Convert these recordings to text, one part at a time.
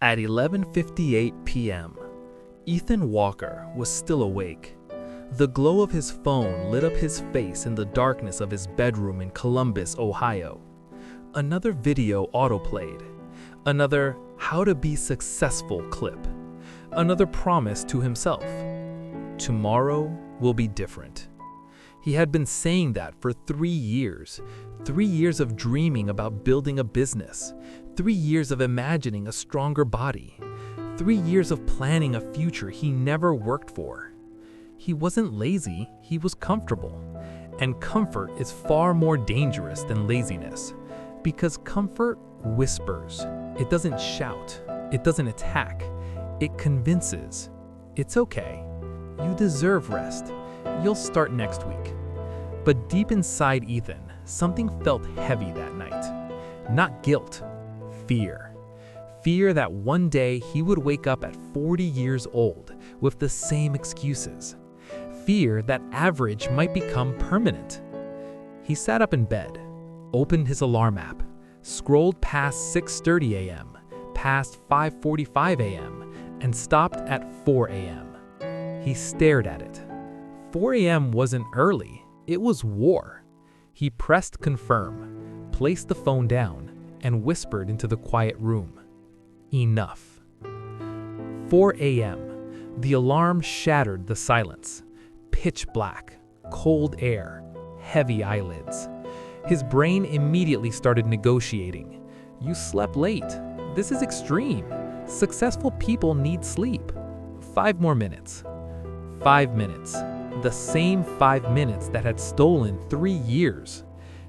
At 11:58 p.m., Ethan Walker was still awake. The glow of his phone lit up his face in the darkness of his bedroom in Columbus, Ohio. Another video autoplayed. Another "How to Be Successful" clip. Another promise to himself. Tomorrow will be different. He had been saying that for 3 years. 3 years of dreaming about building a business. 3 years of imagining a stronger body. 3 years of planning a future he never worked for. He wasn't lazy, he was comfortable. And comfort is far more dangerous than laziness. Because comfort whispers. It doesn't shout. It doesn't attack. It convinces. It's okay. You deserve rest. You'll start next week. But deep inside Ethan, something felt heavy that night. Not guilt, fear. Fear that one day he would wake up at 40 years old with the same excuses. Fear that average might become permanent. He sat up in bed, opened his alarm app, scrolled past 6:30 a.m., past 5:45 a.m., and stopped at 4 a.m. He stared at it. 4 a.m. wasn't early, it was war. He pressed confirm, placed the phone down, and whispered into the quiet room. Enough. 4 a.m. The alarm shattered the silence. Pitch black, cold air, heavy eyelids. His brain immediately started negotiating. You slept late. This is extreme. Successful people need sleep. 5 more minutes. 5 minutes. The same 5 minutes that had stolen 3 years.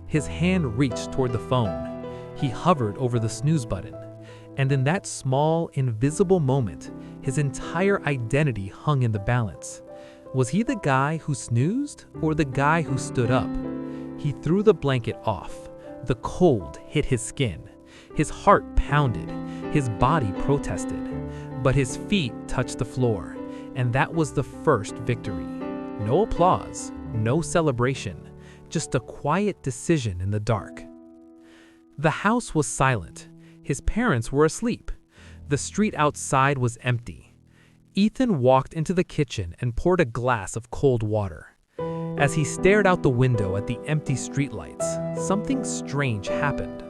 His hand reached toward the phone. He hovered over the snooze button. And in that small, invisible moment, his entire identity hung in the balance. Was he the guy who snoozed or the guy who stood up? He threw the blanket off. The cold hit his skin. His heart pounded. His body protested. But his feet touched the floor. And that was the first victory. No applause, no celebration, just a quiet decision in the dark. The house was silent. His parents were asleep. The street outside was empty. Ethan walked into the kitchen and poured a glass of cold water. As he stared out the window at the empty streetlights, something strange happened.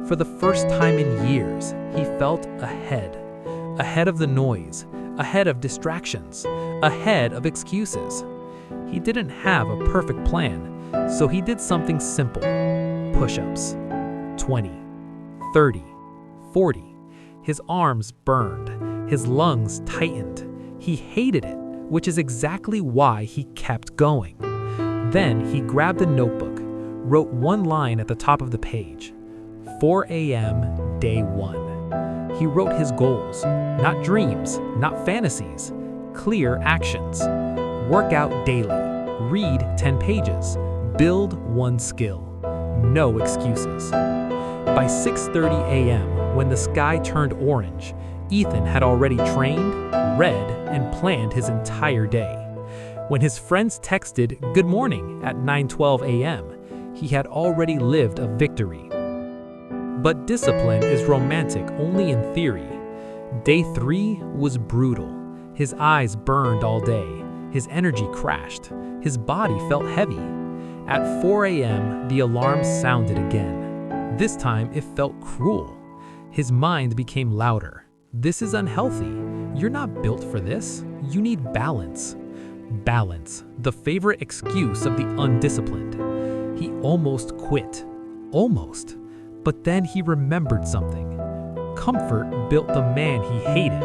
For the first time in years, he felt ahead. Ahead of the noise, ahead of distractions, ahead of excuses. He didn't have a perfect plan, so he did something simple. Push-ups. 20, 30, 40. His arms burned. His lungs tightened. He hated it, which is exactly why he kept going. Then he grabbed a notebook, wrote one line at the top of the page. 4 a.m., day 1. He wrote his goals, not dreams, not fantasies, clear actions. Work out daily, read 10 pages, build 1 skill. No excuses. By 6:30 a.m., when the sky turned orange, Ethan had already trained, read, and planned his entire day. When his friends texted "Good morning" at 9:12 a.m., he had already lived a victory. But discipline is romantic only in theory. Day 3 was brutal. His eyes burned all day. His energy crashed. His body felt heavy. At 4 a.m., the alarm sounded again. This time, it felt cruel. His mind became louder. This is unhealthy. You're not built for this. You need balance. Balance, the favorite excuse of the undisciplined. He almost quit. Almost. But then he remembered something. Comfort built the man he hated.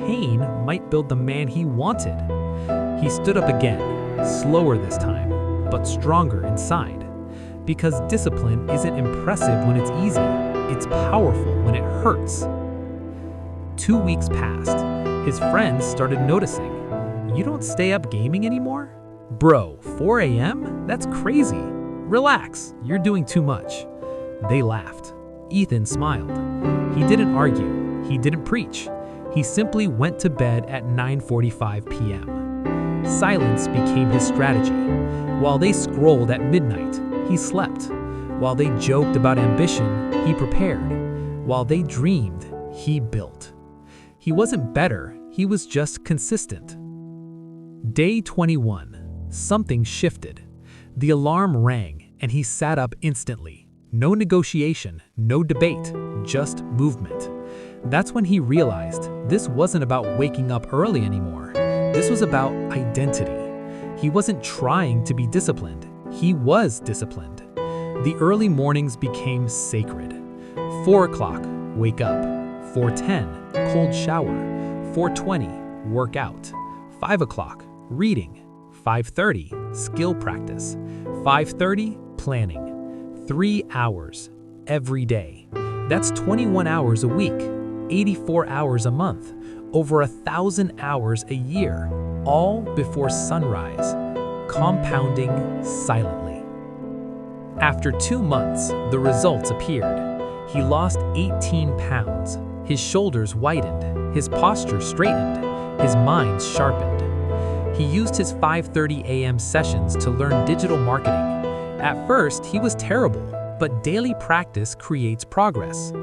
Pain might build the man he wanted. He stood up again, slower this time, but stronger inside. Because discipline isn't impressive when it's easy, it's powerful when it hurts. 2 weeks passed. His friends started noticing. You don't stay up gaming anymore? Bro, 4 a.m.? That's crazy. Relax, you're doing too much. They laughed. Ethan smiled. He didn't argue. He didn't preach. He simply went to bed at 9:45 p.m. Silence became his strategy. While they scrolled at midnight, he slept. While they joked about ambition, he prepared. While they dreamed, he built. He wasn't better, he was just consistent. Day 21. Something shifted. The alarm rang, and he sat up instantly. No negotiation, no debate, just movement. That's when he realized this wasn't about waking up early anymore. This was about identity. He wasn't trying to be disciplined. He was disciplined. The early mornings became sacred. 4 o'clock, wake up. 4:10, cold shower. 4:20, work out. 5 o'clock, reading. 5:30, skill practice. 5:30, planning. 3 hours every day. That's 21 hours a week, 84 hours a month, over 1,000 hours a year, all before sunrise, compounding silently. After 2 months, the results appeared. He lost 18 pounds. His shoulders widened, his posture straightened, his mind sharpened. He used his 5:30 a.m. sessions to learn digital marketing. At first, he was terrible, but daily practice creates progress.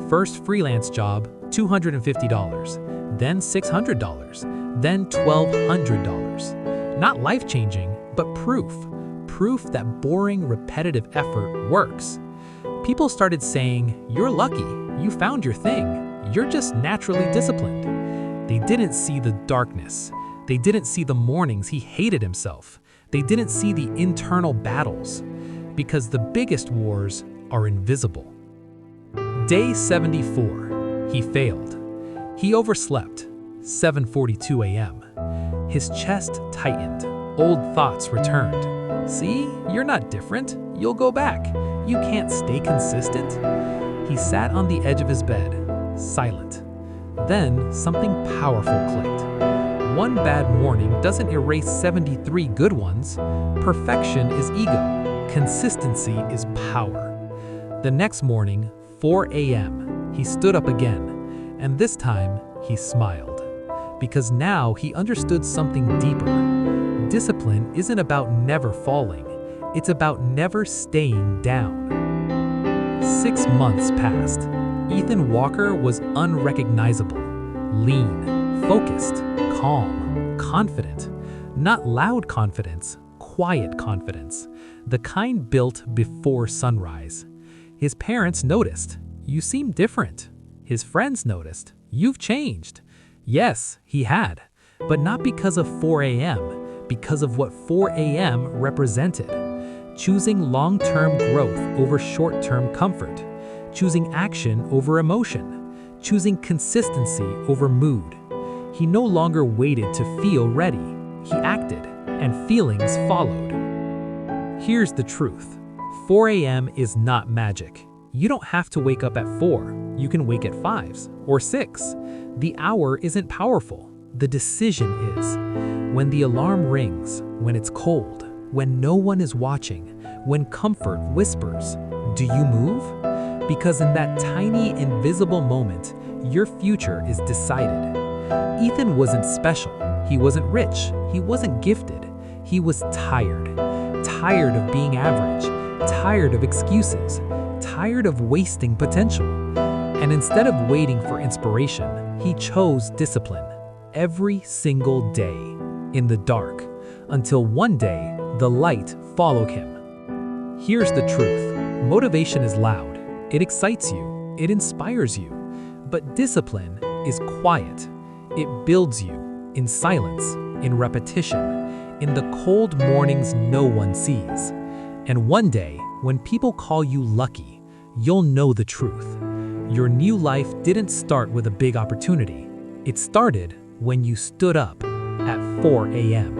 First freelance job, $250, then $600, then $1,200. Not life-changing, but proof. Proof that boring, repetitive effort works. People started saying, "You're lucky, you found your thing, you're just naturally disciplined." They didn't see the darkness. They didn't see the mornings he hated himself. They didn't see the internal battles. Because the biggest wars are invisible. Day 74. He failed. He overslept. 7:42 a.m. His chest tightened. Old thoughts returned. "See, you're not different. You'll go back. You can't stay consistent." He sat on the edge of his bed, silent. Then something powerful clicked. One bad morning doesn't erase 73 good ones. Perfection is ego. Consistency is power. The next morning, 4 a.m., he stood up again, and this time he smiled. Because now he understood something deeper. Discipline isn't about never falling, it's about never staying down. 6 months passed. Ethan Walker was unrecognizable, lean, focused, calm, confident. Not loud confidence, quiet confidence, the kind built before sunrise. His parents noticed, "You seem different." His friends noticed, "You've changed." Yes, he had, but not because of 4 a.m., because of what 4 a.m. represented. Choosing long-term growth over short-term comfort, choosing action over emotion, choosing consistency over mood. He no longer waited to feel ready. He acted, and feelings followed. Here's the truth. 4 a.m. is not magic. You don't have to wake up at 4. You can wake at 5 or 6. The hour isn't powerful. The decision is. When the alarm rings, when it's cold, when no one is watching, when comfort whispers, do you move? Because in that tiny, invisible moment, your future is decided. Ethan wasn't special. He wasn't rich. He wasn't gifted. He was tired. Tired of being average. Tired of excuses. Tired of wasting potential. And instead of waiting for inspiration, he chose discipline. Every single day. In the dark. Until one day, the light followed him. Here's the truth. Motivation is loud. It excites you. It inspires you. But discipline is quiet. It builds you in silence, in repetition, in the cold mornings no one sees. And one day, when people call you lucky, you'll know the truth. Your new life didn't start with a big opportunity. It started when you stood up at 4 a.m.